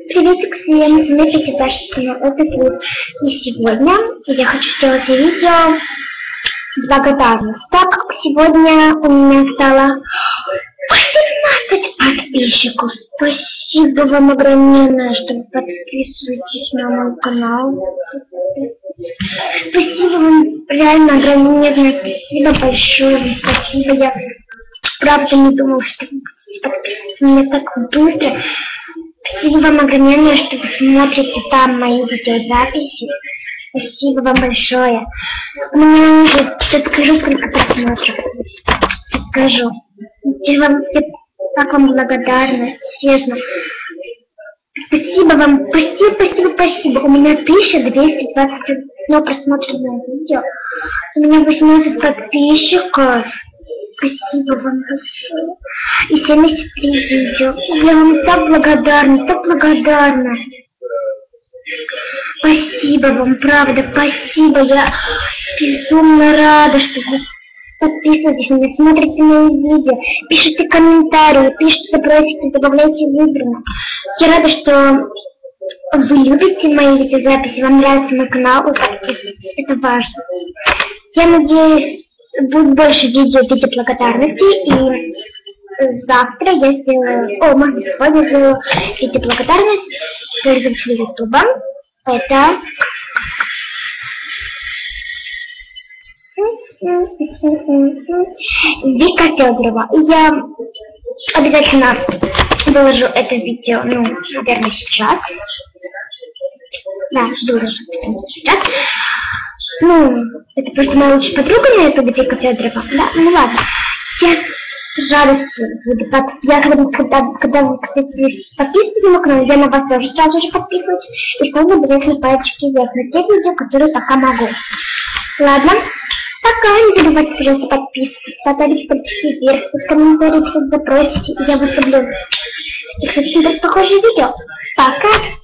Приветик всем, смотрите Даша, это Свет. И сегодня я хочу сделать видео благодарность, так как сегодня у меня стало 18 подписчиков. Спасибо вам огромное, что вы подписываетесь на мой канал. Спасибо вам реально огромное, спасибо большое, спасибо. Я правда не думала, что вы будете подписываться на меня так быстро. Спасибо вам огромное, что вы смотрите там мои видеозаписи. Спасибо вам большое. У меня уже, я скажу, сколько просмотров. Скажу. Я так вам благодарна, честно. Спасибо вам, спасибо. У меня 1221 просмотренное видео. У меня 18 подписчиков. Спасибо вам большое. И 73 видео. Я вам так благодарна. Спасибо вам, правда, спасибо. Я безумно рада, что вы подписываетесь на меня, смотрите мои видео, пишите комментарии, пишите запросики, добавляйте в избранное. Я рада, что вы любите мои видеозаписи, вам нравится мой канал, вы подписывайтесь, это важно. Я надеюсь, будет больше видео в виде благодарности, и завтра я сделаю, может быть, сегодня сделаю видео благодарности пользователю Ютуба. Это Вика Федорова. Я обязательно выложу это видео, наверное, сейчас. Да, выложу сейчас. Это просто моя лучшая подруга на ютубе, Вика Федорова. Да, ладно. Я с радостью буду когда вы, кстати, подписываетесь на мой канал, я на вас тоже сразу же подписываюсь. И ставлю обязательно пальчики вверх на те видео, которые пока могу. Ладно. Пока, не забывайте, пожалуйста, подписываться, ставить пальчики вверх, в комментариях что-то запросите, и я выставлю. И, кстати, похожее видео. Пока!